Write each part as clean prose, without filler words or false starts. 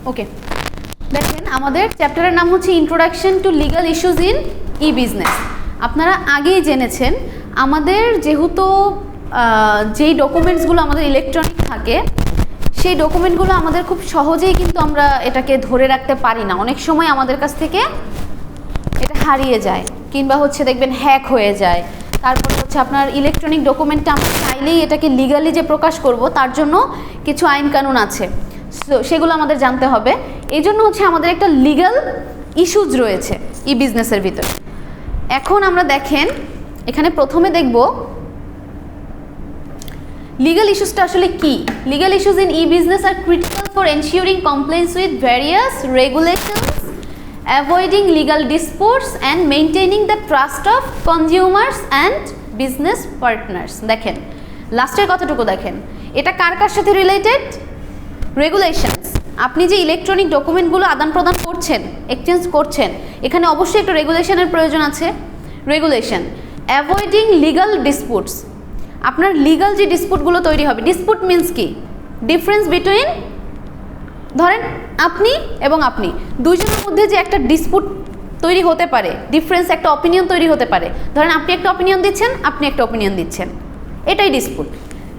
ওকে, দেখেন আমাদের চ্যাপ্টারের নাম হচ্ছে introduction to legal issues in e business. আপনারা আগেই জেনেছেন আমাদের যেহেতু যেই ডকুমেন্টসগুলো আমাদের ইলেকট্রনিক থাকে সেই ডকুমেন্টগুলো আমাদের খুব সহজেই কিন্তু আমরা এটাকে ধরে রাখতে পারি না। অনেক সময় আমাদের কাছ থেকে এটা হারিয়ে যায় কিংবা হচ্ছে দেখবেন হ্যাক হয়ে যায়। তারপর হচ্ছে আপনার ইলেকট্রনিক ডকুমেন্টটা আমরা চাইলেই এটাকে লিগালি যে প্রকাশ করব তার জন্য কিছু আইন কানুন আছে, সেগুলো আমাদের জানতে হবে। এই জন্য হচ্ছে আমাদের একটা লিগাল ইস্যুজ রয়েছে ই বিজনেসের ভিতরে। এখন আমরা দেখেন এখানে প্রথমে দেখব লিগাল ইস্যুসটা আসলে কি। Legal issues in e business are critical for ensuring compliance with various regulations, avoiding legal disputes and maintaining the trust of consumers and business partners. দেখেন লাস্টের কথাটুকু দেখেন, এটা কার কার সাথে রিলেটেড? রেগুলেশনস। আপনি যে ইলেকট্রনিক ডকুমেন্টগুলো আদান প্রদান করছেন, এক্সচেঞ্জ করছেন, এখানে অবশ্যই একটা রেগুলেশনের প্রয়োজন আছে। রেগুলেশন। Avoiding legal disputes. আপনার লিগাল যে ডিসপুটগুলো তৈরি হবে, ডিসপুট মিনস কি? ডিফারেন্স বিটুইন, ধরেন আপনি এবং আপনি দুইজনের মধ্যে যে একটা ডিসপুট তৈরি হতে পারে, ডিফারেন্স একটা অপিনিয়ন তৈরি হতে পারে। ধরেন আপনি একটা অপিনিয়ন দিচ্ছেন, আপনি একটা অপিনিয়ন দিচ্ছেন, এটাই ডিসপুট।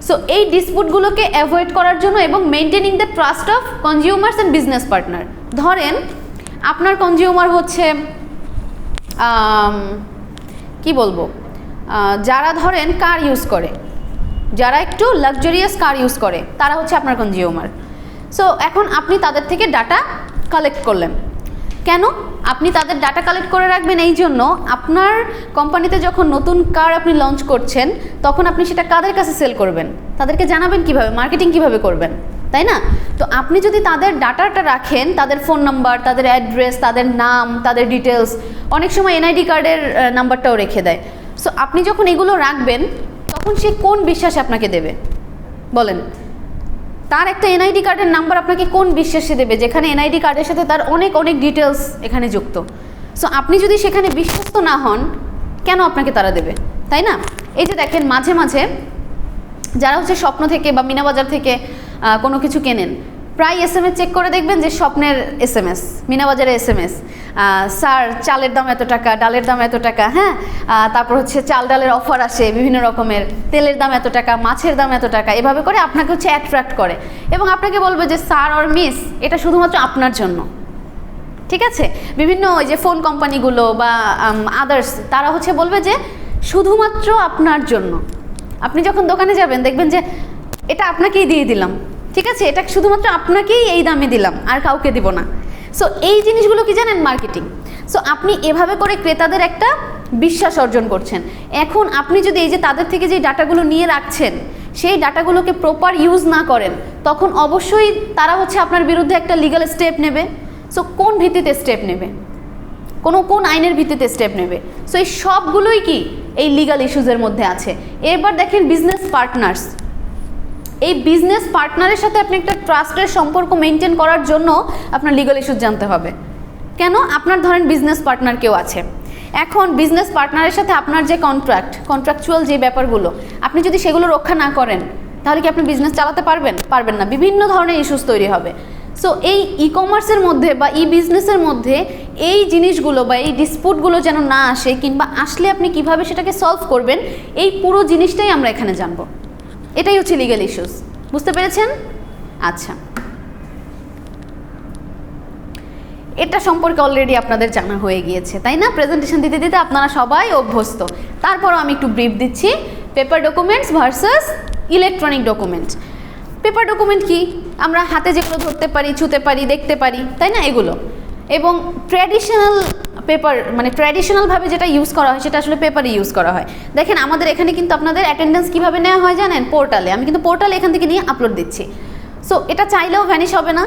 সো এই ডিসপুটগুলোকে অ্যাভয়েড করার জন্য এবং maintaining the trust of consumers and business partner. ধরেন আপনার কনজিউমার হচ্ছে কি বলবো, যারা ধরেন কার ইউজ করে, যারা একটু লাক্সারিয়াস কার ইউজ করে, তারা হচ্ছে আপনার কনজিউমার। সো এখন আপনি তাদের থেকে ডাটা কালেক্ট করলেন। কেন আপনি তাদের ডাটা কালেক্ট করে রাখবেন? এই জন্য আপনার কোম্পানিতে যখন নতুন কার আপনি লঞ্চ করছেন তখন আপনি সেটা কাদের কাছে সেল করবেন, তাদেরকে জানাবেন কিভাবে, মার্কেটিং কিভাবে করবেন, তাই না? তো আপনি যদি তাদের ডাটাটা রাখেন, তাদের ফোন নাম্বার, তাদের অ্যাড্রেস, তাদের নাম, তাদের ডিটেলস, অনেক সময় এনআইডি কার্ডের নাম্বারটাও রেখে দেয়। সো আপনি যখন এগুলো রাখবেন তখন সে কোন বিশ্বাসে আপনাকে দেবে বলেন? তার একটা এনআইডি কার্ডের নাম্বার আপনাকে কোন বিশ্বাসে দেবে, যেখানে এনআইডি কার্ডের সাথে তার অনেক অনেক ডিটেলস এখানে যুক্ত। সো আপনি যদি সেখানে বিশ্বস্ত না হন, কেন আপনাকে তারা দেবে, তাই না? এই যে দেখেন মাঝে মাঝে যারা হচ্ছে স্বপ্ন থেকে বা মিনাবাজার থেকে কোনো কিছু কেনেন, প্রায় এসএমএস চেক করে দেখবেন যে স্বপ্নের এসএমএস, মিনাবাজারের এসএমএস, স্যার চালের দাম এত টাকা, ডালের দাম এত টাকা, হ্যাঁ, তারপর হচ্ছে চাল ডালের অফার আসে বিভিন্ন রকমের, তেলের দাম এত টাকা, মাছের দাম এত টাকা, এভাবে করে আপনাকে হচ্ছে অ্যাট্রাক্ট করে এবং আপনাকে বলবে যে স্যার অর মিস এটা শুধুমাত্র আপনার জন্য। ঠিক আছে, বিভিন্ন ওই যে ফোন কোম্পানিগুলো বা আদার্স তারা হচ্ছে বলবে যে শুধুমাত্র আপনার জন্য। আপনি যখন দোকানে যাবেন দেখবেন যে এটা আপনাকেই দিয়ে দিলাম, ঠিক আছে, এটা শুধুমাত্র আপনাকেই এই দামে দিলাম, আর কাউকে দিব না। সো এই জিনিসগুলো কি জানেন? মার্কেটিং। সো আপনি এভাবে করে ক্রেতাদের একটা বিশ্বাস অর্জন করছেন। এখন আপনি যদি এই যে তাদের থেকে যে ডাটাগুলো নিয়ে রাখছেন সেই ডাটাগুলোকে প্রপার ইউজ না করেন, তখন অবশ্যই তারা হচ্ছে আপনার বিরুদ্ধে একটা লিগ্যাল স্টেপ নেবে। সো কোন ভিত্তিতে স্টেপ নেবে, কোন আইনের ভিত্তিতে স্টেপ নেবে? সো এই সবগুলোই কি এই লিগ্যাল ইস্যুজের মধ্যে আছে। এবার দেখেন বিজনেস পার্টনার্স। এই বিজনেস পার্টনারের সাথে আপনি একটা ট্রাস্টের সম্পর্ক মেনটেন করার জন্য আপনার লিগ্যাল ইস্যুজ জানতে হবে। কেন? আপনার ধরেন বিজনেস পার্টনার কেউ আছে, এখন বিজনেস পার্টনারের সাথে আপনার যে কন্ট্রাকচুয়াল যে ব্যাপারগুলো, আপনি যদি সেগুলো রক্ষা না করেন তাহলে কি আপনি বিজনেস চালাতে পারবেন? পারবেন না, বিভিন্ন ধরনের ইস্যুস তৈরি হবে। সো এই ই কমার্সের মধ্যে বা ই বিজনেসের মধ্যে এই জিনিসগুলো বা এই ডিসপুটগুলো যেন না আসে, কিংবা আসলে আপনি কিভাবে সেটাকে সলভ করবেন, এই পুরো জিনিসটাই আমরা এখানে জানবো। এটাই হচ্ছে লিগ্যাল ইস্যুস। বুঝতে পেরেছেন? আচ্ছা, এটা সম্পর্কে অলরেডি আপনাদের জানা হয়ে গিয়েছে, তাই না? প্রেজেন্টেশন দিতে দিতে আপনারা সবাই অভ্যস্ত। তারপরও আমি একটু ব্রিফ দিচ্ছি। Paper documents versus electronic documents. Paper document কি? আমরা হাতে যেগুলো ধরতে পারি, ছুঁতে পারি, দেখতে পারি, তাই না, এগুলো। এবং ট্র্যাডিশনাল পেপার, মানে ট্র্যাডিশনালভাবে যেটা ইউজ করা হয় সেটা আসলে পেপারে ইউজ করা হয়। দেখেন আমাদের এখানে কিন্তু আপনাদের অ্যাটেন্ডেন্স কীভাবে নেওয়া হয় জানেন? পোর্টালে। আমি কিন্তু পোর্টালে এখান থেকে নিয়ে আপলোড দিচ্ছি। সো এটা চাইলেও ভ্যানিশ হবে না।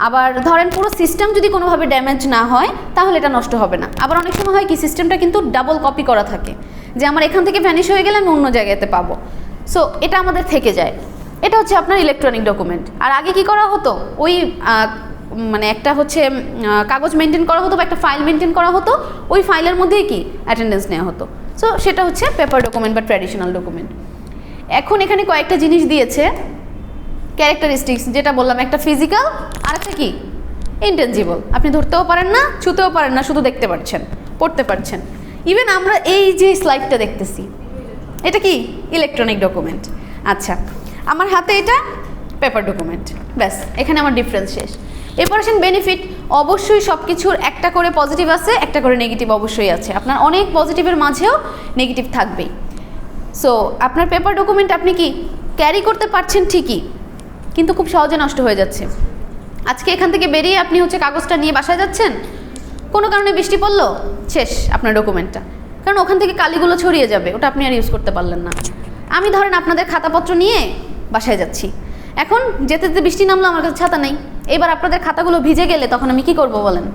আবার ধরেন পুরো সিস্টেম যদি কোনোভাবে ড্যামেজ না হয় তাহলে এটা নষ্ট হবে না। আবার অনেক সময় হয় কি, সিস্টেমটা কিন্তু ডাবল কপি করা থাকে, যে আমার এখান থেকে ভ্যানিশ হয়ে গেলে আমি অন্য জায়গাতে পাবো। সো এটা আমাদের থেকে যায়। এটা হচ্ছে আপনার ইলেকট্রনিক ডকুমেন্ট। আর আগে কি করা হতো, ওই মানে একটা হচ্ছে কাগজ মেনটেন করা হতো বা একটা ফাইল মেনটেন করা হতো, ওই ফাইলের মধ্যেই কি অ্যাটেন্ডেন্স নেওয়া হতো। সো সেটা হচ্ছে পেপার ডকুমেন্ট বা ট্র্যাডিশনাল ডকুমেন্ট। এখন এখানে কয়েকটা জিনিস দিয়েছে ক্যারেক্টারিস্টিক্স, যেটা বললাম, একটা ফিজিক্যাল আর একটা কি ইনটেনজিবল, আপনি ধরতেও পারেন না, ছুতেও পারেন না, শুধু দেখতে পাচ্ছেন, পড়তে পারছেন। ইভেন আমরা এই যে স্লাইডটা দেখতেছি, এটা কি ইলেকট্রনিক ডকুমেন্ট। আচ্ছা, আমার হাতে এটা পেপার ডকুমেন্ট, ব্যাস এখানে আমার ডিফারেন্স শেষ। এরপর আসেন বেনিফিট। অবশ্যই সব কিছুর একটা করে পজিটিভ আছে, একটা করে নেগেটিভ অবশ্যই আছে। আপনার অনেক পজিটিভের মাঝেও নেগেটিভ থাকবেই। সো আপনার পেপার ডকুমেন্ট আপনি কি ক্যারি করতে পারছেন ঠিকই, কিন্তু খুব সহজে নষ্ট হয়ে যাচ্ছে। আজকে এখান থেকে বেরিয়ে আপনি হচ্ছে কাগজটা নিয়ে বাসায় যাচ্ছেন, কোনো কারণে বৃষ্টি পড়লো, শেষ আপনার ডকুমেন্টটা, কারণ ওখান থেকে কালিগুলো ছড়িয়ে যাবে, ওটা আপনি আর ইউজ করতে পারলেন না। আমি ধরেন আপনাদের খাতাপত্র নিয়ে বাসায় যাচ্ছি, এখন যেতে যেতে বৃষ্টি নামলো, আমার কাছে ছাতা নেই, এবার আপনাদের খাতাগুলো ভিজে গেলে তখন আমি কি করব বলেন?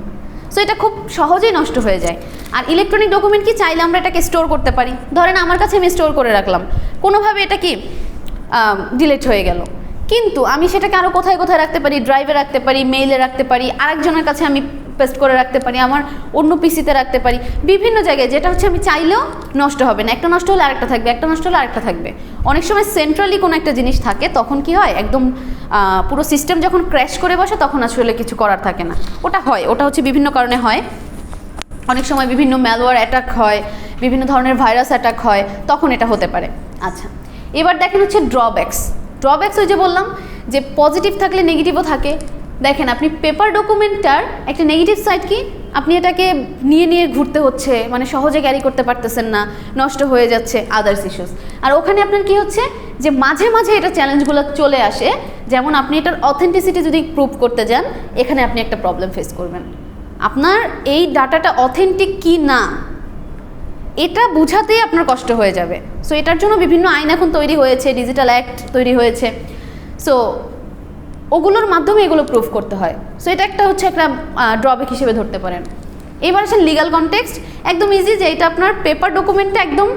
সো এটা খুব সহজেই নষ্ট হয়ে যায়। আর ইলেকট্রনিক ডকুমেন্ট কি চাইলে আমরা এটাকে স্টোর করতে পারি, ধরেন আমার কাছে আমি স্টোর করে রাখলাম, কোনোভাবে এটা কি ডিলিট হয়ে গেল, কিন্তু আমি সেটাকে আরও কোথায় কোথায় রাখতে পারি, ড্রাইভে রাখতে পারি, মেইলে রাখতে পারি, আরেকজনের কাছে আমি পেস্ট করে রাখতে পারি, আমার অন্য পিসিতে রাখতে পারি, বিভিন্ন জায়গায়, যেটা হচ্ছে আমি চাইলেও নষ্ট হবে না। একটা নষ্ট হলে আরেকটা থাকবে, একটা নষ্ট হলে আরেকটা থাকবে। অনেক সময় সেন্ট্রালি কোনো একটা জিনিস থাকে, তখন কি হয়, একদম পুরো সিস্টেম যখন ক্র্যাশ করে বসে তখন আসলে কিছু করার থাকে না। ওটা হয়, ওটা হচ্ছে বিভিন্ন কারণে হয়। অনেক সময় বিভিন্ন ম্যালওয়্যার অ্যাটাক হয়, বিভিন্ন ধরনের ভাইরাস অ্যাটাক হয়, তখন এটা হতে পারে। আচ্ছা, এবার দেখেন হচ্ছে ড্রব্যাকস। ড্রব্যাকস ওই যে বললাম যে পজিটিভ থাকলে নেগেটিভও থাকে। দেখেন আপনি পেপার ডকুমেন্টটার একটা নেগেটিভ সাইড কি, আপনি এটাকে নিয়ে নিয়ে ঘুরতে হচ্ছে, মানে সহজে ক্যারি করতে পারতেছেন না, নষ্ট হয়ে যাচ্ছে, আদার্স ইস্যুস। আর ওখানে আপনার কি হচ্ছে যে মাঝে মাঝে এটা চ্যালেঞ্জগুলো চলে আসে, যেমন আপনি এটার অথেন্টিসিটি যদি প্রুভ করতে যান, এখানে আপনি একটা প্রবলেম ফেস করবেন। আপনার এই ডাটাটা অথেন্টিক কি না এটা বুঝাতেই আপনার কষ্ট হয়ে যাবে। সো এটার জন্য বিভিন্ন আইন এখন তৈরি হয়েছে, ডিজিটাল অ্যাক্ট তৈরি হয়েছে, সো ওগুলোর মাধ্যমে এগুলো প্রুফ করতে হয়। সো এটা একটা হচ্ছে একটা ড্রব্যাক হিসেবে ধরতে পারেন। এবার আসেন লিগাল কনটেক্সট, একদম ইজি যে এটা আপনার পেপার ডকুমেন্টটা একদম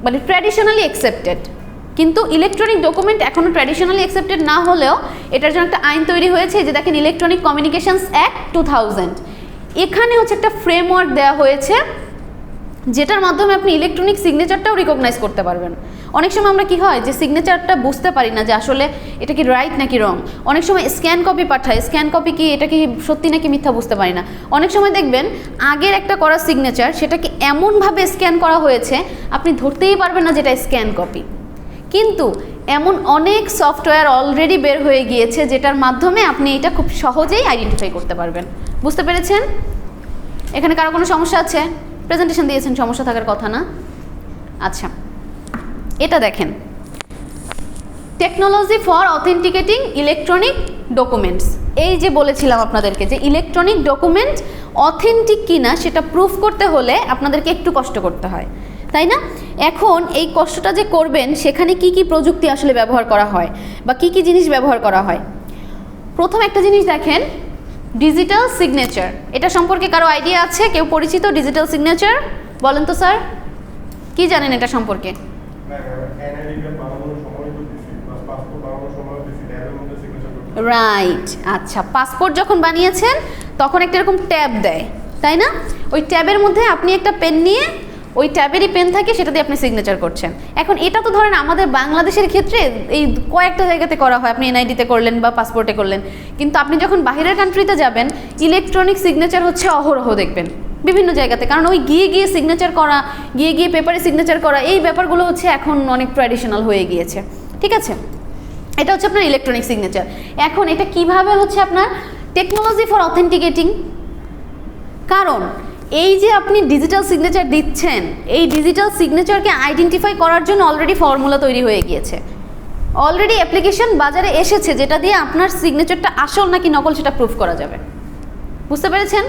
মানে ট্র্যাডিশনালি অ্যাকসেপ্টেড, কিন্তু ইলেকট্রনিক ডকুমেন্ট এখনও ট্র্যাডিশনালি অ্যাকসেপ্টেড না হলেও এটার জন্য একটা আইন তৈরি হয়েছে, যে দেখেন ইলেকট্রনিক কমিউনিকেশনস অ্যাক্ট 2000, এখানে হচ্ছে একটা ফ্রেমওয়ার্ক দেওয়া হয়েছে যেটার মাধ্যমে আপনি ইলেকট্রনিক সিগনেচারটাও রিকগনাইজ করতে পারবেন। অনেক সময় আমরা কি হয় যে সিগনেচারটা বুঝতে পারি না যে আসলে এটা কি রাইট নাকি রং, অনেক সময় স্ক্যান কপি পাঠায়, স্ক্যান কপি কি এটা কি সত্যি নাকি মিথ্যা বুঝতে পারি না। অনেক সময় দেখবেন আগের একটা করা সিগনেচার সেটাকে এমনভাবে স্ক্যান করা হয়েছে আপনি ধরতেই পারবেন না যেটা স্ক্যান কপি, কিন্তু এমন অনেক সফটওয়্যার অলরেডি বের হয়ে গিয়েছে যেটার মাধ্যমে আপনি এটা খুব সহজেই আইডেন্টিফাই করতে পারবেন। বুঝতে পেরেছেন? এখানে কারো কোনো সমস্যা আছে? প্রেজেন্টেশন দিয়েছেন, সমস্যা থাকার কথা না। আচ্ছা, এটা দেখেন, technology for authenticating electronic documents. এই যে বলেছিলাম আপনাদেরকে যে ইলেকট্রনিক ডকুমেন্ট অথেন্টিক কিনা সেটা প্রুফ করতে হলে আপনাদেরকে একটু কষ্ট করতে হয়, তাই না? এখন এই কষ্টটা যে করবেন সেখানে কি কি প্রযুক্তি আসলে ব্যবহার করা হয় বা কি কি জিনিস ব্যবহার করা হয়। প্রথম একটা জিনিস দেখেন, ডিজিটাল সিগনেচার। এটা সম্পর্কে কারো আইডিয়া আছে? কেউ পরিচিত ডিজিটাল সিগনেচার? বলেন তো স্যার, কি জানেন এটা সম্পর্কে? রাইট, আচ্ছা, পাসপোর্ট যখন বানিয়েছেন তখন একটা এরকম ট্যাব দেয়, তাই না? ওই ট্যাবের মধ্যে আপনি একটা পেন নিয়ে, ওই ট্যাবেরই পেন থাকে, সেটা দিয়ে আপনি সিগনেচার করছেন। এখন এটা তো ধরেন আমাদের বাংলাদেশের ক্ষেত্রে এই কয়েকটা জায়গাতে করা হয়, আপনি এনআইডিতে করলেন বা পাসপোর্টে করলেন, কিন্তু আপনি যখন বাইরের কান্ট্রিতে যাবেন ইলেকট্রনিক সিগনেচার হচ্ছে অহরহ দেখবেন বিভিন্ন জায়গাতে, কারণ ওই গিয়ে গিয়ে সিগনেচার করা, গিয়ে গিয়ে পেপারে সিগনেচার করা, এই ব্যাপারগুলো হচ্ছে এখন অনেক ট্র্যাডিশনাল হয়ে গিয়েছে, ঠিক আছে? এটা হচ্ছে আপনার ইলেকট্রনিক সিগনেচার। এখন এটা কিভাবে হচ্ছে আপনার টেকনোলজি ফর অথেন্টিকেটিং, কারণ এই যে আপনি ডিজিটাল সিগনেচার দিচ্ছেন, এই ডিজিটাল সিগনেচারকে আইডেন্টিফাই করার জন্য অলরেডি ফর্মুলা তৈরি হয়ে গিয়েছে, অলরেডি অ্যাপ্লিকেশন বাজারে এসেছে যেটা দিয়ে আপনার সিগনেচারটা আসল নাকি নকল সেটা প্রুফ করা যাবে। বুঝতে পেরেছেন?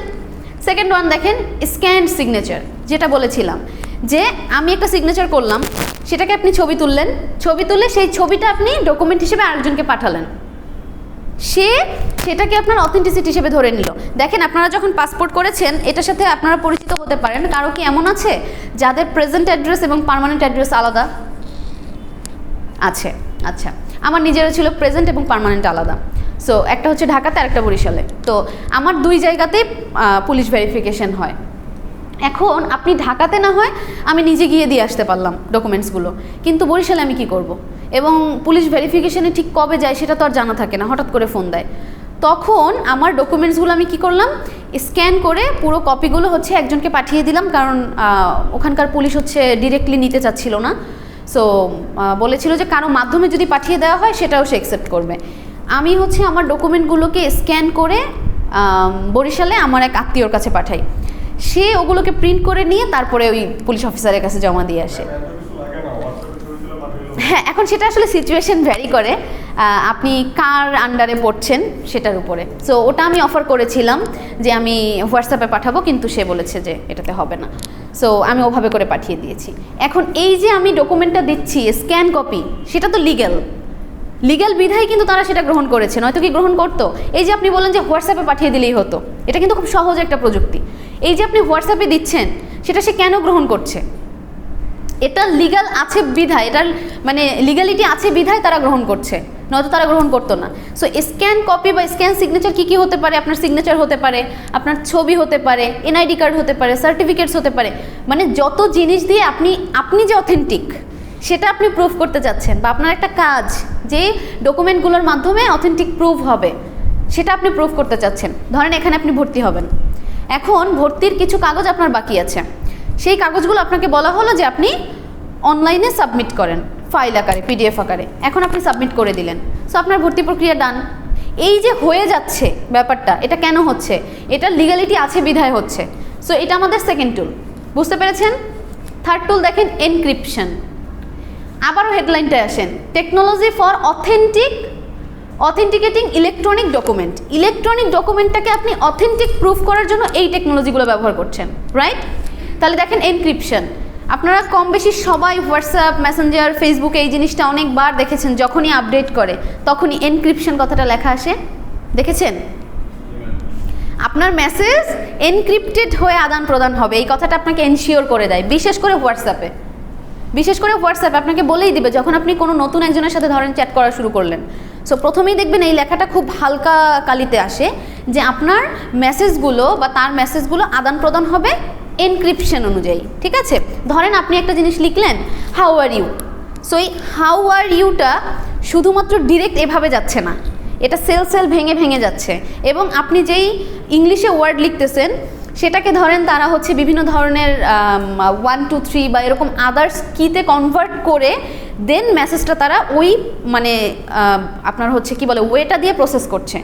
সেকেন্ড ওয়ান দেখেন, স্ক্যান্ড সিগনেচার, যেটা বলেছিলাম যে আমি একটা সিগনেচার করলাম, সেটাকে আপনি ছবি তুললেন, ছবি তুলে সেই ছবিটা আপনি ডকুমেন্ট হিসেবে আরেকজনকে পাঠালেন, সেটাকে আপনার অথেন্টিসিটি হিসেবে ধরে নিল। দেখেন আপনারা যখন পাসপোর্ট করেছেন এটার সাথে আপনারা পরিচিত হতে পারেন। কারো কি এমন আছে যাদের প্রেজেন্ট অ্যাড্রেস এবং পার্মানেন্ট অ্যাড্রেস আলাদা আছে? আচ্ছা, আমার নিজেরও ছিল প্রেজেন্ট এবং পার্মানেন্ট আলাদা। সো একটা হচ্ছে ঢাকাতে আর একটা বরিশালে, তো আমার দুই জায়গাতেই পুলিশ ভেরিফিকেশন হয়। এখন আপনি ঢাকাতে না হয় আমি নিজে গিয়ে দিয়ে আসতে পারলাম ডকুমেন্টসগুলো, কিন্তু বরিশালে আমি কি করব? এবং পুলিশ ভেরিফিকেশনে ঠিক কবে যায় সেটা তো আর জানা থাকে না, হঠাৎ করে ফোন দেয়। তখন আমার ডকুমেন্টসগুলো আমি কি করলাম, স্ক্যান করে পুরো কপিগুলো হচ্ছে একজনকে পাঠিয়ে দিলাম, কারণ ওখানকার পুলিশ হচ্ছে ডিরেক্টলি নিতে চাচ্ছিল না। সো বলেছিল যে কারো মাধ্যমে যদি পাঠিয়ে দেওয়া হয় সেটাও সে অ্যাকসেপ্ট করবে। আমি হচ্ছে আমার ডকুমেন্টগুলোকে স্ক্যান করে বরিশালে আমার এক আত্মীয়র কাছে পাঠাই, সে ওগুলোকে প্রিন্ট করে নিয়ে তারপরে ওই পুলিশ অফিসারের কাছে জমা দিয়ে আসে। হ্যাঁ, এখন সেটা আসলে সিচুয়েশন ভ্যারি করে, আপনি কার আন্ডারে পড়ছেন সেটার উপরে। সো ওটা আমি অফার করেছিলাম যে আমি হোয়াটসঅ্যাপে পাঠাবো, কিন্তু সে বলেছে যে এটাতে হবে না। সো আমি ওভাবে করে পাঠিয়ে দিয়েছি। এখন এই যে আমি ডকুমেন্টটা দিচ্ছি স্ক্যান কপি, সেটা তো লিগ্যাল বিধায় কিন্তু তারা সেটা গ্রহণ করেছে, নয়তো কি গ্রহণ করতো? এই যে আপনি বলেন যে হোয়াটসঅ্যাপে পাঠিয়ে দিলেই হতো, এটা কিন্তু খুব সহজ একটা প্রযুক্তি। এই যে আপনি হোয়াটসঅ্যাপে দিচ্ছেন, সেটা সে কেন গ্রহণ করছে? এটা লিগ্যাল আছে বিধায়, এটার মানে লিগ্যালিটি আছে বিধায় তারা গ্রহণ করছে, নয়তো তারা গ্রহণ করতো না। সো স্ক্যান কপি বা স্ক্যান সিগনেচার কী কী হতে পারে? আপনার সিগনেচার হতে পারে, আপনার ছবি হতে পারে, এনআইডি কার্ড হতে পারে, সার্টিফিকেটস হতে পারে, মানে যত জিনিস দিয়ে আপনি যে অথেন্টিক সেটা আপনি প্রুফ করতে চাচ্ছেন, বা আপনার একটা কাজ যে ডকুমেন্টগুলোর মাধ্যমে অথেন্টিক প্রুফ হবে সেটা আপনি প্রুফ করতে চাচ্ছেন। ধরেন এখানে আপনি ভর্তি হবেন, এখন ভর্তির কিছু কাগজ আপনার বাকি আছে, সেই কাগজগুলো আপনাকে বলা হলো যে আপনি অনলাইনে সাবমিট করেন ফাইল আকারে, পিডিএফ আকারে। এখন আপনি সাবমিট করে দিলেন, সো আপনার ভর্তি প্রক্রিয়া ডান। এই যে হয়ে যাচ্ছে ব্যাপারটা, এটা কেন হচ্ছে? এটা লিগ্যালিটি আছে বিধায় হচ্ছে। সো এটা আমাদের সেকেন্ড টুল, বুঝতে পেরেছেন? থার্ড টুল দেখেন, এনক্রিপশন। আবারও হেডলাইনটায় আসেন, technology for authenticating electronic document. Electronic ডকুমেন্টটাকে আপনি অথেন্টিক প্রুফ করার জন্য এই টেকনোলজিগুলো ব্যবহার করছেন, রাইট? তাহলে দেখেন এনক্রিপশন, আপনারা কম বেশি সবাই হোয়াটসঅ্যাপ, মেসেঞ্জার, ফেসবুকে এই জিনিসটা অনেকবার দেখেছেন, যখনই আপডেট করে তখনই এনক্রিপশন কথাটা লেখা আসে, দেখেছেন? আপনার মেসেজ এনক্রিপ্টেড হয়ে আদান প্রদান হবে, এই কথাটা আপনাকে এনশিওর করে দেয়। বিশেষ করে হোয়াটসঅ্যাপে আপনাকে বলেই দিবে, যখন আপনি কোনো নতুন একজনের সাথে ধরেন চ্যাট করা শুরু করলেন, সো প্রথমেই দেখবেন এই লেখাটা খুব হালকা কালিতে আসে যে আপনার মেসেজগুলো বা তার মেসেজগুলো আদান প্রদান হবে এনক্রিপশন অনুযায়ী, ঠিক আছে? ধরেন আপনি একটা জিনিস লিখলেন, হাউ আর ইউ। সো এই হাউ আর ইউটা শুধুমাত্র ডিরেক্ট এভাবে যাচ্ছে না, এটা সেল ভেঙে যাচ্ছে, এবং আপনি যেই ইংলিশে ওয়ার্ড লিখতেছেন সেটাকে ধরেন তারা হচ্ছে বিভিন্ন ধরনের 1 2 3 বা এরকম আদার্স কিতে কনভার্ট করে দেন মেসেজটা তারা ওই মানে আপনার হচ্ছে কি বলে ওয়েটা দিয়ে প্রসেস করছে।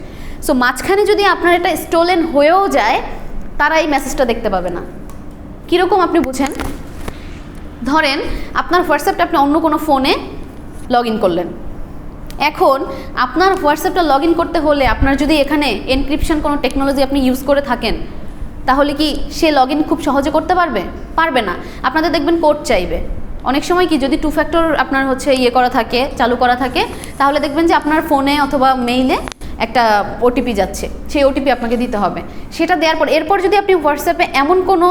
সো মাঝখানে যদি আপনার এটা স্টোলেন হয়েও যায়, তারা এই মেসেজটা দেখতে পাবে না। কীরকম আপনি বুঝেন? ধরেন আপনার হোয়াটসঅ্যাপটা আপনি অন্য কোনো ফোনে লগ ইন করলেন, এখন আপনার হোয়াটসঅ্যাপটা লগ ইন করতে হলে আপনার যদি এখানে এনক্রিপশন কোনো টেকনোলজি আপনি ইউজ করে থাকেন, তাহলে কি সে লগ ইন খুব সহজে করতে পারবে না। আপনাদের দেখবেন কোড চাইবে, অনেক সময় কি যদি 2 ফ্যাক্টর আপনার হচ্ছে চালু করা থাকে, তাহলে দেখবেন যে আপনার ফোনে অথবা মেইলে একটা ওটিপি যাচ্ছে, সেই ওটিপি আপনাকে দিতে হবে। সেটা দেওয়ার পর এরপর যদি আপনি হোয়াটসঅ্যাপে এমন কোনো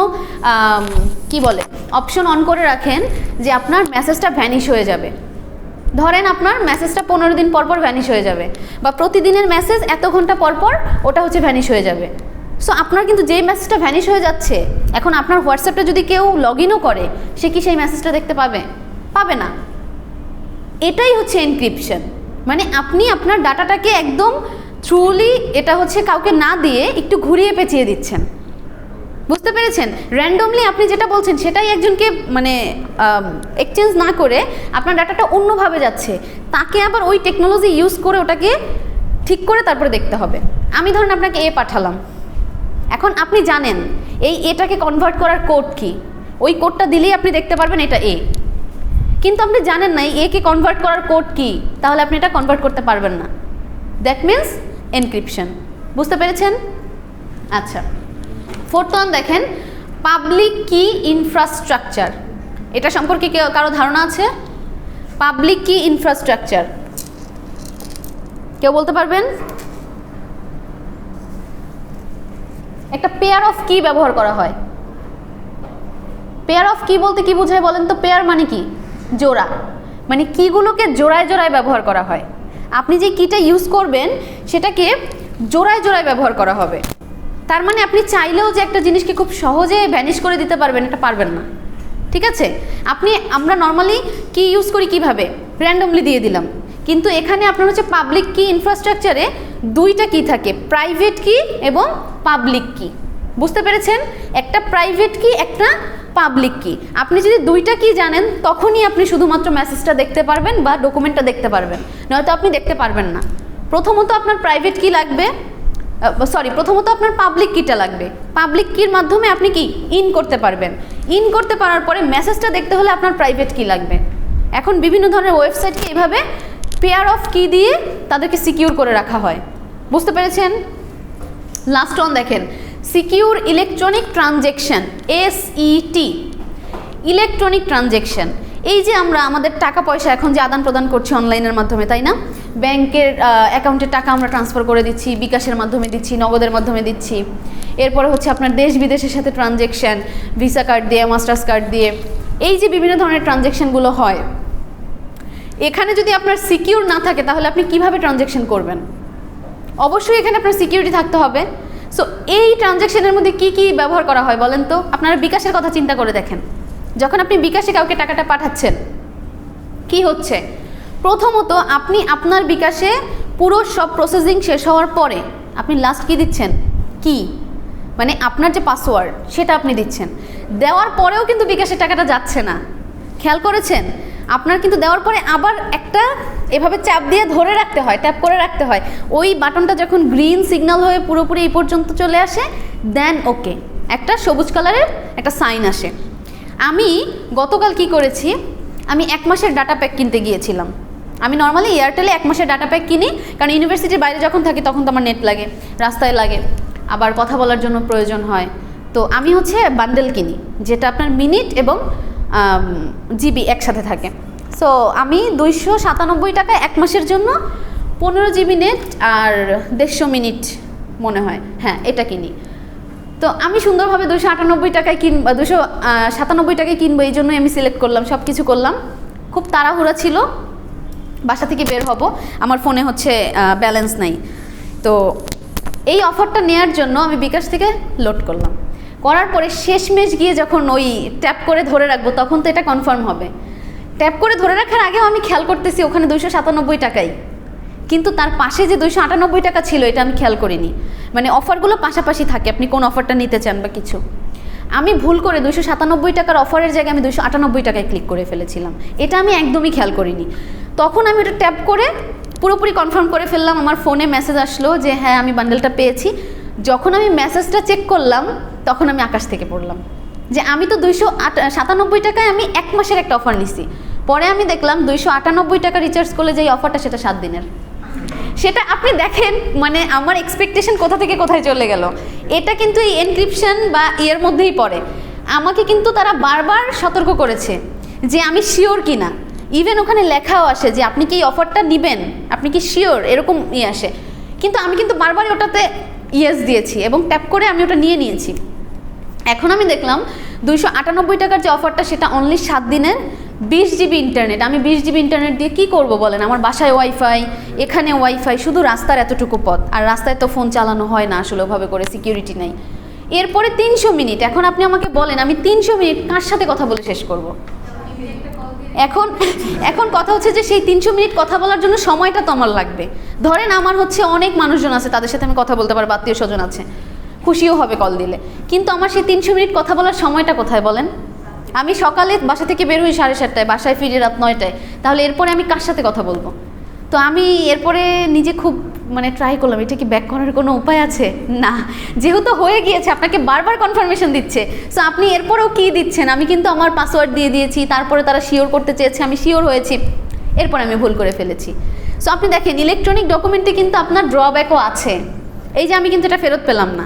অপশন অন করে রাখেন যে আপনার মেসেজটা ভ্যানিশ হয়ে যাবে, ধরেন আপনার মেসেজটা 15 দিন পর ভ্যানিশ হয়ে যাবে, বা প্রতিদিনের মেসেজ এত ঘন্টা পর ওটা হচ্ছে ভ্যানিশ হয়ে যাবে। সো আপনার কিন্তু যেই মেসেজটা ভ্যানিশ হয়ে যাচ্ছে, এখন আপনার হোয়াটসঅ্যাপটা যদি কেউ লগ ইনও করে, সে কি সেই মেসেজটা দেখতে পাবে না। এটাই হচ্ছে এনক্রিপশন, মানে আপনি আপনার ডাটাটাকে একদম থ্রুলি এটা হচ্ছে কাউকে না দিয়ে একটু ঘুরিয়ে পেঁচিয়ে দিচ্ছেন, বুঝতে পেরেছেন? র্যান্ডমলি আপনি যেটা বলছেন সেটাই একজনকে মানে এক্সচেঞ্জ না করে আপনার ডাটাটা অন্যভাবে যাচ্ছে, তাকে আবার ওই টেকনোলজি ইউজ করে ওটাকে ঠিক করে তারপরে দেখতে হবে। আমি ধরেন আপনাকে পাঠালাম, এখন আপনি জানেন এটাকে কনভার্ট করার কোড কি, ওই কোডটা দিলেই আপনি দেখতে পারবেন এটা কিন্তু আপনি জানেন না কে কনভার্ট করার কোড কি, তাহলে আপনি এটা কনভার্ট করতে পারবেন না। দ্যাট মিনস এনক্রিপশন, বুঝতে পেরেছেন? আচ্ছা, ফোর্থ ওয়ান দেখেন, পাবলিক কি ইনফ্রাস্ট্রাকচার। এটা সম্পর্কে কারো ধারণা আছে? পাবলিক কি ইনফ্রাস্ট্রাকচার কেউ বলতে পারবেন? একটা পেয়ার অফ কি ব্যবহার করা হয়। পেয়ার অফ কি বলতে কি বোঝায় বলেন তো? পেয়ার মানে কি? জোড়া, মানে কিগুলোকে জোড়ায় ব্যবহার করা হয়। আপনি যে কিটা ইউজ করবেন সেটাকে জোড়ায় ব্যবহার করা হবে। তার মানে আপনি চাইলেও যে একটা জিনিসকে খুব সহজে ভ্যানিশ করে দিতে পারবেন, এটা পারবেন না, ঠিক আছে? আমরা নর্মালি কি ইউজ করি কিভাবে? র্যান্ডমলি দিয়ে দিলাম, কিন্তু এখানে আপনার হচ্ছে পাবলিক কি ইনফ্রাস্ট্রাকচারে দুইটা কি থাকে, প্রাইভেট কি এবং পাবলিক কি। বুঝতে পেরেছেন? একটা প্রাইভেট কি, একটা পাবলিক কি। আপনি যদি দুইটা কি জানেন তখনই আপনি শুধুমাত্র মেসেজটা দেখতে পারবেন বা ডকুমেন্টটা দেখতে পারবেন, নয়তো আপনি দেখতে পারবেন না। প্রথমত আপনার প্রাইভেট কি লাগবে, প্রথমত আপনার পাবলিক কিটা লাগবে। পাবলিক কির মাধ্যমে আপনি কি ইন করতে পারবেন। ইন করতে পারার পরে মেসেজটা দেখতে হলে আপনার প্রাইভেট কি লাগবে। এখন বিভিন্ন ধরনের ওয়েবসাইটকে এইভাবে পেয়ার অফ কি দিয়ে তাদেরকে সিকিউর করে রাখা হয়। বুঝতে পেরেছেন? লাস্ট ওয়ান দেখেন, secure electronic transaction, SET, electronic transaction. এই যে আমরা আমাদের টাকা পয়সা এখন যে আদান প্রদান করছি অনলাইনের মাধ্যমে, তাই না? ব্যাংকের অ্যাকাউন্টে টাকা আমরা ট্রান্সফার করে দিচ্ছি, বিকাশের মাধ্যমে দিচ্ছি, নগদের মাধ্যমে দিচ্ছি। এরপরে হচ্ছে আপনার দেশ বিদেশের সাথে ট্রানজ্যাকশন, ভিসা কার্ড দিয়ে, মাস্টার্স কার্ড দিয়ে, এই যে বিভিন্ন ধরনের ট্রানজ্যাকশনগুলো হয়, এখানে যদি আপনার সিকিউর না থাকে তাহলে আপনি কিভাবে ট্রানজ্যাকশন করবেন? অবশ্যই এখানে আপনার সিকিউরিটি থাকতে হবে। সো এই ট্রানজ্যাকশনের মধ্যে কি কি ব্যবহার করা হয় বলেন তো? আপনারা বিকাশের কথা চিন্তা করে দেখেন, যখন আপনি বিকাশে কাউকে টাকাটা পাঠাচ্ছেন কি হচ্ছে? প্রথমত আপনি আপনার বিকাশে পুরো সব প্রসেসিং শেষ হওয়ার পরে আপনি লাস্ট কি দিচ্ছেন? কি, মানে আপনার যে পাসওয়ার্ড সেটা আপনি দিচ্ছেন। দেওয়ার পরেও কিন্তু বিকাশের টাকাটা যাচ্ছে না, খেয়াল করেছেন? আপনার কিন্তু দেওয়ার পরে আবার একটা এভাবে চাপ দিয়ে ধরে রাখতে হয়, ট্যাপ করে রাখতে হয়। ওই বাটনটা যখন গ্রিন সিগন্যাল হয়ে পুরোপুরি এই পর্যন্ত চলে আসে, দেন ওকে, একটা সবুজ কালারের একটা সাইন আসে। আমি গতকাল কি করেছি, আমি 1 মাসের ডাটা প্যাক কিনতে গিয়েছিলাম। আমি নর্মালি এয়ারটেলে 1 মাসের ডাটা প্যাক কিনি, কারণ ইউনিভার্সিটির বাইরে যখন থাকি তখন তো আমার নেট লাগে, রাস্তায় লাগে, আবার কথা বলার জন্য প্রয়োজন হয়। তো আমি হচ্ছে বান্ডেল কিনি, যেটা আপনার মিনিট এবং জিবি একসাথে থাকে। সো আমি 297 টাকা 1 মাসের জন্য 15 জিবি নেট আর 150 মিনিট মনে হয়, হ্যাঁ এটা কিনি। তো আমি সুন্দরভাবে 298 টাকায় কিনবো, 297 টাকায় কিনবো, এই জন্যই আমি সিলেক্ট করলাম, সব কিছু করলাম। খুব তাড়াহুড়া ছিল, বাসা থেকে বের হব, আমার ফোনে হচ্ছে ব্যালেন্স নাই। তো এই অফারটা নেওয়ার জন্য আমি বিকাশ থেকে লোড করলাম। করার পরে শেষমেশ গিয়ে যখন ওই ট্যাপ করে ধরে রাখবো তখন তো এটা কনফার্ম হবে। ট্যাপ করে ধরে রাখার আগেও আমি খেয়াল করতেছি ওখানে 297 টাকাই, কিন্তু তার পাশে যে 298 টাকা ছিল এটা আমি খেয়াল করিনি। মানে অফারগুলো পাশাপাশি থাকে, আপনি কোন অফারটা নিতে চান বা কিছু। আমি ভুল করে 297 টাকার অফারের জায়গায় আমি 298 টাকায় ক্লিক করে ফেলেছিলাম, এটা আমি একদমই খেয়াল করিনি। তখন আমি ওটা ট্যাপ করে পুরোপুরি কনফার্ম করে ফেললাম, আমার ফোনে মেসেজ আসলো যে হ্যাঁ আমি বান্ডেলটা পেয়েছি। যখন আমি মেসেজটা চেক করলাম তখন আমি আকাশ থেকে পড়লাম যে আমি তো 297 টাকায় আমি 1 মাসের একটা অফার নিছি। পরে আমি দেখলাম 298 টাকা রিচার্জ করলে যে অফারটা সেটা 7 দিনের। সেটা আপনি দেখেন, মানে আমার এক্সপেকটেশন কোথা থেকে কোথায় চলে গেল। এটা কিন্তু এই এনক্রিপশন বা এর মধ্যেই পড়ে। আমাকে কিন্তু তারা বারবার সতর্ক করেছে যে আমি শিওর কিনা, ইভেন ওখানে লেখাও আসে যে আপনি কি এই অফারটা নেবেন, আপনি কি শিওর, এরকম আসে। কিন্তু আমি কিন্তু বারবারই ওটাতে ইয়েস দিয়েছি এবং ট্যাপ করে আমি ওটা নিয়ে নিয়েছি। এখন আমি দেখলাম 298 টাকার যে অফারটা সেটা অনলি 7 দিনের 20 জিবি ইন্টারনেট। আমি 20 জিবি ইন্টারনেট দিয়ে কি করব বলেন? আমার বাসায় ওয়াইফাই, এখানে ওয়াইফাই, শুধু রাস্তার এতটুকু পথ, আর রাস্তায় তো ফোন চালানো হয় না আসলে ওভাবে করে, সিকিউরিটি নেই। এরপরে 300 মিনিট। এখন আপনি আমাকে বলেন আমি 300 মিনিট কার সাথে কথা বলে শেষ করব? এখন কথা হচ্ছে যে সেই 300 মিনিট কথা বলার জন্য সময়টা তো আমার লাগবে। ধরেন আমার হচ্ছে অনেক মানুষজন আছে, তাদের সাথে আমি কথা বলতে পারবো, আত্মীয় স্বজন আছে, খুশিও হবে কল দিলে, কিন্তু আমার সেই 300 মিনিট কথা বলার সময়টা কোথায় বলেন? আমি সকালে বাসা থেকে বের হই 7:30টায়, বাসায় ফিরে রাত 9টায়, তাহলে এরপরে আমি কার সাথে কথা বলবো? তো আমি এরপরে নিজে খুব ট্রাই করলাম, এটা কি ব্যাক করার কোনো উপায় আছে? না, যেহেতু হয়ে গিয়েছে আপনাকে বারবার কনফার্মেশন দিচ্ছে, সো আপনি এরপরেও কি দিচ্ছেন? আমি কিন্তু আমার পাসওয়ার্ড দিয়ে দিয়েছি, তারপরে তারা শিওর করতে চেয়েছে, আমি শিওর হয়েছি, এরপরে আমি ভুল করে ফেলেছি। সো আপনি দেখেন ইলেকট্রনিক ডকুমেন্টে কিন্তু আপনার ড্রব্যাকও আছে। এই যে আমি কিন্তু এটা ফেরত পেলাম না,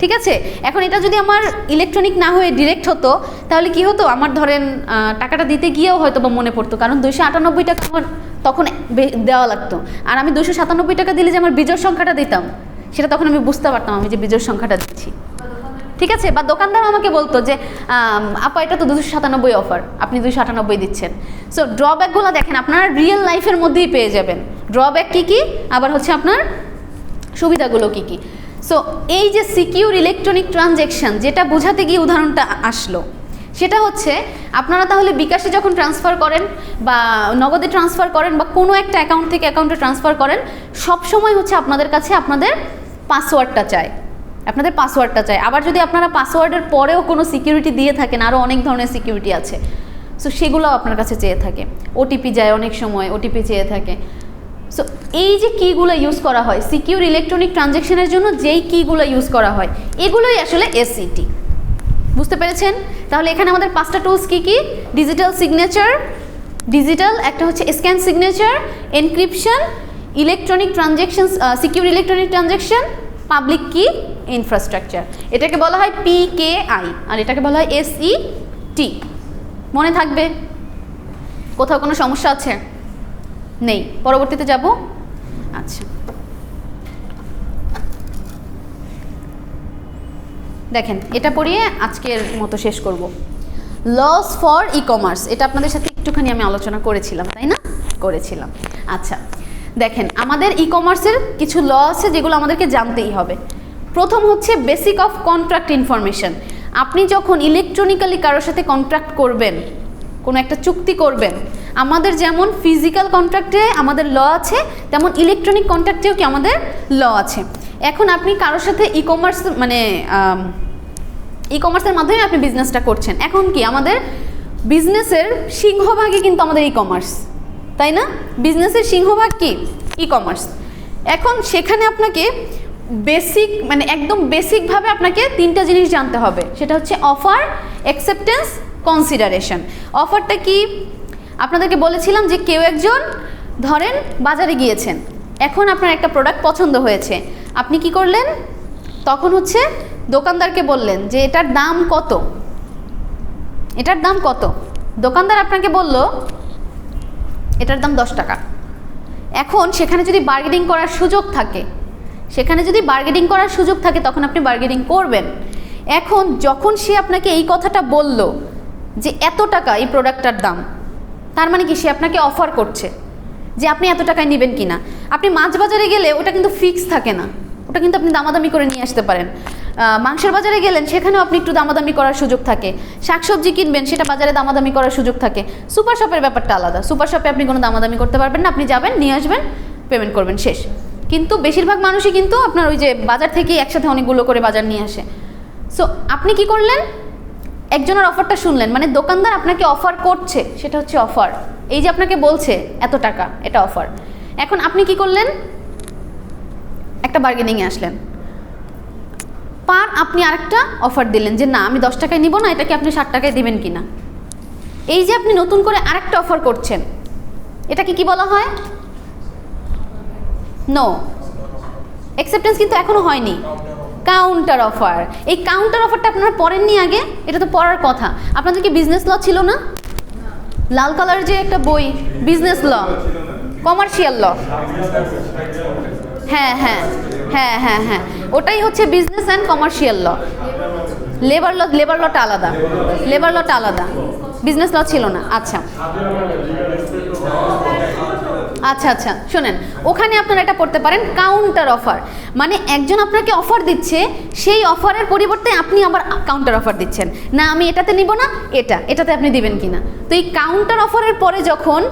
ঠিক আছে? এখন এটা যদি আমার ইলেকট্রনিক না হয়ে ডিরেক্ট হতো তাহলে কি হতো? আমার ধরেন টাকাটা দিতে গিয়েও হয়তো বা মনে পড়তো, কারণ 298 টাকা আমার তখন দেওয়া লাগতো। আর আমি 297 টাকা দিলে যে আমার বিজোড় সংখ্যাটা দিতাম সেটা তখন আমি বুঝতে পারতাম আমি যে বিজোড় সংখ্যাটা দিচ্ছি, ঠিক আছে? বা দোকানদার আমাকে বলতো যে আপা এটা তো 297 অফার, আপনি 298 দিচ্ছেন। সো ড্রব্যাকগুলো দেখেন আপনারা রিয়েল লাইফের মধ্যেই পেয়ে যাবেন, ড্রব্যাক কী কী, আবার হচ্ছে আপনার সুবিধাগুলো কী কী। সো এই যে সিকিউর ইলেকট্রনিক ট্রানজ্যাকশন, যেটা বোঝাতে গিয়ে উদাহরণটা আসলো, সেটা হচ্ছে আপনারা তাহলে বিকাশে যখন ট্রান্সফার করেন বা নগদে ট্রান্সফার করেন বা কোনো একটা অ্যাকাউন্ট থেকে অ্যাকাউন্টে ট্রান্সফার করেন, সব সময় হচ্ছে আপনাদের কাছে আপনাদের পাসওয়ার্ডটা চায়, আপনাদের পাসওয়ার্ডটা চায়। আবার যদি আপনারা পাসওয়ার্ডের পরেও কোনো সিকিউরিটি দিয়ে থাকেন, আরও অনেক ধরনের সিকিউরিটি আছে, সো সেগুলোও আপনার কাছে চেয়ে থাকে। ওটিপি যায়, অনেক সময় ওটিপি চেয়ে থাকে। সো এই যে কিগুলো ইউজ করা হয় সিকিউর ইলেকট্রনিক ট্রানজ্যাকশনের জন্য, যেই কিগুলো ইউজ করা হয় এগুলোই আসলে এসসিটি। বুঝতে পেরেছেন? তাহলে এখানে আমাদের 5টা টুলস কি কি? ডিজিটাল সিগনেচার, ডিজিটাল একটা হচ্ছে scan signature, encryption, electronic transaction, secure electronic transaction, public কি, ইনফ্রাস্ট্রাকচার। এটাকে বলা হয় PKI আর এটাকে বলা হয় SET। মনে থাকবে? কোথাও কোনো সমস্যা আছে? নেই। পরবর্তীতে যাব। আচ্ছা, দেখেন এটা পড়িয়ে আজকের মতো শেষ করব। লস ফর ই কমার্স, এটা আপনাদের সাথে একটুখানি আমি আলোচনা করেছিলাম, তাই না? করেছিলাম। আচ্ছা দেখেন, আমাদের ই কমার্সের কিছু ল আছে যেগুলো আমাদেরকে জানতেই হবে। প্রথম হচ্ছে বেসিক অফ কন্ট্রাক্ট ইনফরমেশন। আপনি যখন ইলেকট্রনিক্যালি কারোর সাথে কন্ট্রাক্ট করবেন, কোনো একটা চুক্তি করবেন, আমাদের যেমন ফিজিক্যাল কন্ট্রাক্টে আমাদের ল আছে, তেমন ইলেকট্রনিক কন্ট্রাক্টেও কি আমাদের ল আছে। এখন আপনি কারোর সাথে ই কমার্স মানে ই কমার্সের মাধ্যমে আপনি বিজনেসটা করছেন, এখন কি আমাদের বিজনেসের সিংহভাগই কিন্তু আমাদের ই কমার্স, তাই না? বিজনেসের সিংহভাগ কি? E commerce. এখন সেখানে আপনাকে বেসিক মানে একদম বেসিকভাবে আপনাকে 3টা জিনিস জানতে হবে। সেটা হচ্ছে অফার, অ্যাকসেপ্টেন্স, কনসিডারেশন। অফারটা কি? আপনাদেরকে বলেছিলাম যে কেউ একজন ধরেন বাজারে গিয়েছেন, এখন আপনার একটা প্রোডাক্ট পছন্দ হয়েছে, আপনি কি করলেন? তখন হচ্ছে দোকানদারকে বললেন যে এটার দাম কত, এটার দাম কত। দোকানদার আপনাকে বলল এটার দাম 10 টাকা। এখন সেখানে যদি বার্গেনিং করার সুযোগ থাকে, সেখানে যদি বার্গেনিং করার সুযোগ থাকে তখন আপনি বার্গেনিং করবেন। এখন যখন সে আপনাকে এই কথাটা বলল যে এত টাকা এই প্রোডাক্টটার দাম, তার মানে কি সে আপনাকে অফার করছে যে আপনি এত টাকায় নেবেন কিনা। আপনি মাছ বাজারে গেলে ওটা কিন্তু ফিক্স থাকে না, ওটা কিন্তু আপনি দামাদামি করে নিয়ে আসতে পারেন। মাংসের বাজারে গেলেন, সেখানেও আপনি একটু দামাদামি করার সুযোগ থাকে। শাকসবজি কিনবেন, সেটা বাজারে দামাদামি করার সুযোগ থাকে। সুপার শপের ব্যাপারটা আলাদা, সুপার শপে আপনি কোনো দামাদামি করতে পারবেন না, আপনি যাবেন, নিয়ে আসবেন, পেমেন্ট করবেন, শেষ। কিন্তু বেশিরভাগ মানুষই কিন্তু আপনার ওই যে বাজার থেকেই একসাথে অনেকগুলো করে বাজার নিয়ে আসে। সো আপনি কি করলেন? একজনের অফারটা শুনলেন, মানে দোকানদার আপনাকে অফার করছে, সেটা হচ্ছে অফার। এই যে আপনাকে বলছে এত টাকা, এটা অফার। এখন আপনি কি করলেন? একটা বার্গেনিংয়ে আসলেন, পার আপনি আরেকটা অফার দিলেন যে না আমি 10 টাকায় নিব না, এটাকে আপনি 60 টাকায় দিবেন কিনা। এই যে আপনি নতুন করে আরেকটা অফার করছেন, এটাকে কি বলা হয়? নো, অ্যাকসেপ্টেন্স কিন্তু এখনো হয়নি, কাউন্টার অফার। এই কাউন্টার অফারটা আপনারা পড়েননি আগে? এটা তো পড়ার কথা। আপনাদের কি বিজনেস ল ছিল না? লাল কালার যে একটা বই, বিজনেস ল, কমার্শিয়াল ল, হ্যাঁ হ্যাঁ হ্যাঁ হ্যাঁ হ্যাঁ, ওটাই হচ্ছে business and commercial law. Labour লটা আলাদা, লেবার লটা আলাদা, বিজনেস ল ছিল না। আচ্ছা আচ্ছা আচ্ছা, শোনেন, ওখানে আপনারা এটা পড়তে পারেন কাউন্টার অফার। মানে একজন আপনাকে অফার দিচ্ছে, সেই অফারের পরিবর্তে আপনি আবার কাউন্টার অফার দিচ্ছেন, না আমি এটাতে নিব না, এটাতে আপনি দিবেন কিনা। তো এই কাউন্টার অফারের পরে যখন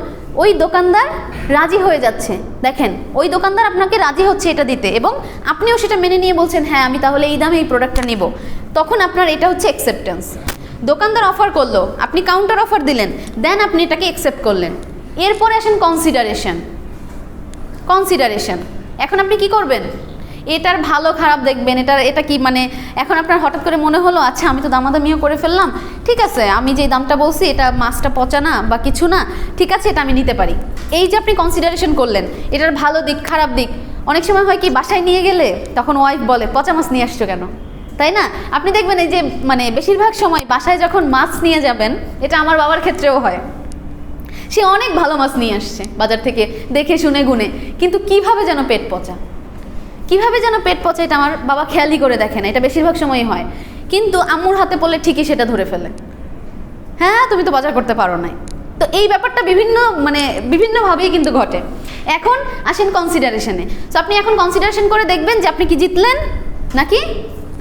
ওই দোকানদার রাজি হয়ে যাচ্ছে, দেখেন ওই দোকানদার আপনাকে রাজি হচ্ছে এটা দিতে, এবং আপনিও সেটা মেনে নিয়ে বলছেন হ্যাঁ আমি তাহলে এই দামে এই প্রোডাক্টটা নিব, তখন আপনার এটা হচ্ছে অ্যাকসেপ্টেন্স। দোকানদার অফার করলো, আপনি কাউন্টার অফার দিলেন, দেন আপনি এটাকে অ্যাকসেপ্ট করলেন। এরপরে আসেন কনসিডারেশন। কনসিডারেশন, এখন আপনি কি করবেন? এটার ভালো খারাপ দেখবেন, এটা কি মানে এখন আপনার হঠাৎ করে মনে হলো আচ্ছা আমি তো দামাদামিও করে ফেললাম, ঠিক আছে আমি যে দামটা বলছি এটা মাছটা পচা না বা কিছু না, ঠিক আছে এটা আমি নিতে পারি। এই যে আপনি কনসিডারেশন করলেন, এটার ভালো দিক খারাপ দিক। অনেক সময় হয় কি বাসায় নিয়ে গেলে তখন ওয়াইফ বলে পচা মাছ নিয়ে আসছো কেন, তাই না? আপনি দেখবেন এই যে মানে বেশিরভাগ সময় বাসায় যখন মাছ নিয়ে যাবেন, এটা আমার বাবার ক্ষেত্রেও হয়, সে অনেক ভালো মাছ নিয়ে আসছে বাজার থেকে দেখে শুনে গুনে, কিন্তু কিভাবে যেন পেট পচা, কিভাবে যেন পেট পচা, এটা আমার বাবা খেয়ালই করে দেখে না, এটা বেশিরভাগ সময়ই হয়। কিন্তু আম্মুর হাতে পড়লে ঠিকই সেটা ধরে ফেলে, হ্যাঁ তুমি তো বাজার করতে পারো নাই। তো এই ব্যাপারটা বিভিন্নভাবেই কিন্তু ঘটে। এখন আসেন কনসিডারেশনে। তো আপনি এখন কনসিডারেশন করে দেখবেন যে আপনি কি জিতলেন নাকি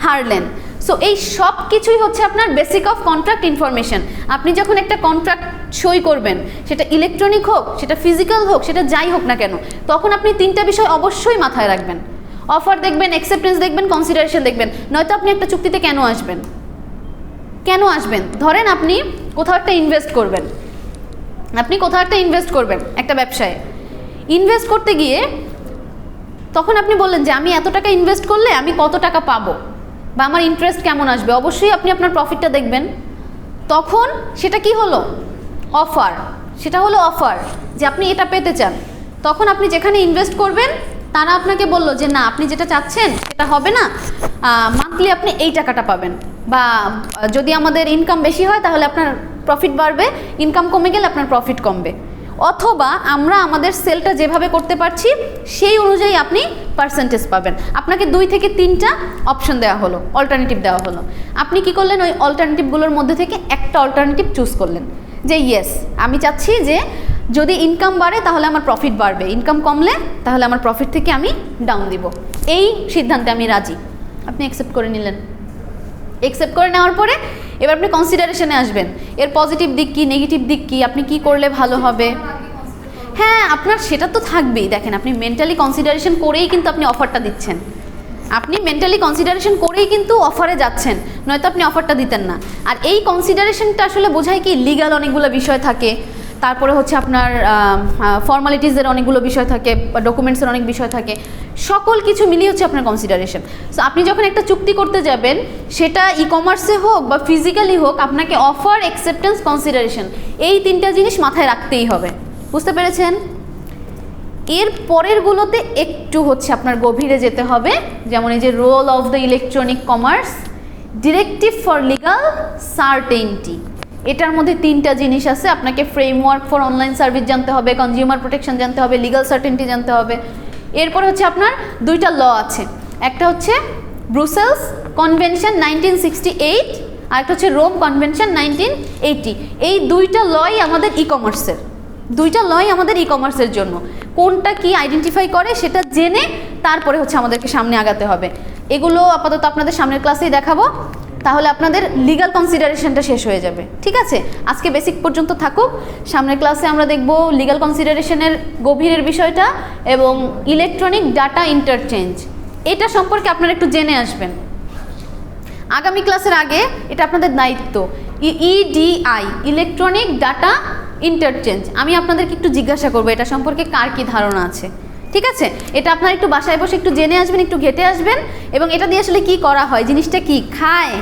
হারলেন। সো এই সব কিছুই হচ্ছে আপনার বেসিক অফ কন্ট্রাক্ট ইনফরমেশন। আপনি যখন একটা কন্ট্রাক্ট সই করবেন, সেটা ইলেকট্রনিক হোক, সেটা ফিজিক্যাল হোক, সেটা যাই হোক না কেন, তখন আপনি তিনটা বিষয় অবশ্যই মাথায় রাখবেন। অফার দেখবেন, অ্যাকসেপ্টেন্স দেখবেন, কনসিডারেশন দেখবেন, নয়তো আপনি একটা চুক্তিতে কেন আসবেন? কেন আসবেন? ধরেন আপনি কোথাও একটা ইনভেস্ট করবেন, একটা ব্যবসায় ইনভেস্ট করতে গিয়ে তখন আপনি বললেন যে আমি এত টাকা ইনভেস্ট করলে আমি কত টাকা পাবো বা আমার ইন্টারেস্ট কেমন আসবে। অবশ্যই আপনি আপনার প্রফিটটা দেখবেন। তখন সেটা কি হলো? অফার। সেটা হলো অফার যে আপনি এটা পেতে চান। তখন আপনি যেখানে ইনভেস্ট করবেন তারা আপনাকে বললো যে না, আপনি যেটা চাচ্ছেন সেটা হবে না, মান্থলি আপনি এই টাকাটা পাবেন, বা যদি আমাদের ইনকাম বেশি হয় তাহলে আপনার প্রফিট বাড়বে, ইনকাম কমে গেলে আপনার প্রফিট কমবে, অথবা আমরা আমাদের সেলটা যেভাবে করতে পারছি সেই অনুযায়ী আপনি পার্সেন্টেজ পাবেন। আপনাকে 2 থেকে 3টা অপশন দেওয়া হলো, অল্টারনেটিভ দেওয়া হলো। আপনি কি করলেন? ওই অল্টারনেটিভগুলোর মধ্যে থেকে একটা অল্টারনেটিভ চুজ করলেন যে ইয়েস, আমি চাচ্ছি যে যদি ইনকাম বাড়ে তাহলে আমার প্রফিট বাড়বে, ইনকাম কমলে তাহলে আমার প্রফিট থেকে আমি ডাউন দিব, এই সিদ্ধান্তে আমি রাজি। আপনি অ্যাকসেপ্ট করে নিলেন। অ্যাকসেপ্ট করে নেওয়ার পরে এবার আপনি কনসিডারেশনে আসবেন, এর পজিটিভ দিক কি, নেগেটিভ দিক কি, আপনি কি করলে ভালো হবে। হ্যাঁ, আপনার সেটা তো থাকবেই। দেখেন, আপনি মেন্টালি কনসিডারেশন করেই কিন্তু আপনি অফারটা দিচ্ছেন, আপনি মেন্টালি কনসিডারেশন করেই কিন্তু অফারে যাচ্ছেন, নয়তো আপনি অফারটা দিতেন না। আর এই কনসিডারেশনটা আসলে বোঝায় কি, লিগাল অনেকগুলো বিষয় থাকে, তারপরে হচ্ছে আপনার ফর্মালিটিসের অনেকগুলো বিষয় থাকে, বা ডকুমেন্টসের অনেক বিষয় থাকে, সকল কিছু মিলিয়ে হচ্ছে আপনার কনসিডারেশন। সো আপনি যখন একটা চুক্তি করতে যাবেন, সেটা ই কমার্সে হোক বা ফিজিক্যালি হোক, আপনাকে অফার, অ্যাকসেপ্টেন্স, কনসিডারেশন, এই 3টা জিনিস মাথায় রাখতেই হবে। বুঝতে পেরেছেন? এর পরেরগুলোতে একটু হচ্ছে আপনার গভীরে যেতে হবে, যেমন এই যে role of the electronic commerce, directive for legal certainty, এটার মধ্যে 3টা জিনিস আছে। আপনাকে ফ্রেমওয়ার্ক ফর অনলাইন সার্ভিস জানতে হবে, কনজিউমার প্রোটেকশন জানতে হবে, লিগাল সার্টেনটি জানতে হবে। এরপর হচ্ছে আপনার 2টা ল আছে, একটা হচ্ছে ব্রুসেলস কনভেনশন 1968, আর একটা হচ্ছে রোম কনভেনশন 1980। এই 2টা লই আমাদের ই কমার্সের জন্য। কোনটা কি আইডেন্টিফাই করে সেটা জেনে তারপরে হচ্ছে আমাদেরকে সামনে আগাতে হবে। এগুলো আপাতত আপনাদের সামনের ক্লাসেই দেখাবো, তাহলে আপনাদের লিগাল কনসিডারেশনটা শেষ হয়ে যাবে। ঠিক আছে, আজকে বেসিক পর্যন্ত থাকুক। সামনের ক্লাসে আমরা দেখব লিগাল কনসিডারেশনের গভীরের বিষয়টা এবং ইলেকট্রনিক ডাটা ইন্টারচেঞ্জ, এটা সম্পর্কে আপনারা একটু জেনে আসবেন। আগামী ক্লাসের আগে এটা আপনাদের দায়িত্ব, ইডিআই, ইলেকট্রনিক ডাটা ইন্টারচেঞ্জ, আমি আপনাদেরকে একটু জিজ্ঞাসা করবো এটা সম্পর্কে কার কি ধারণা আছে। ঠিক আছে, এটা আপনারা একটু বাসায় বসে একটু জেনে আসবেন, একটু ঘেটে আসবেন, এবং এটা দিয়ে আসলে কি করা হয়, জিনিসটা কি খায়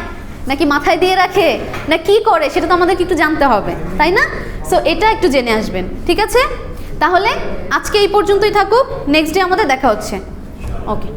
নাকি মাথায় দিয়ে রাখে না কি করে, সেটা তো আমাদেরকে একটু জানতে হবে, তাই না? সো এটা একটু জেনে আসবেন। ঠিক আছে, তাহলে আজকে এই পর্যন্তই থাকুক, নেক্সট ডে আমাদের দেখা হচ্ছে। ওকে।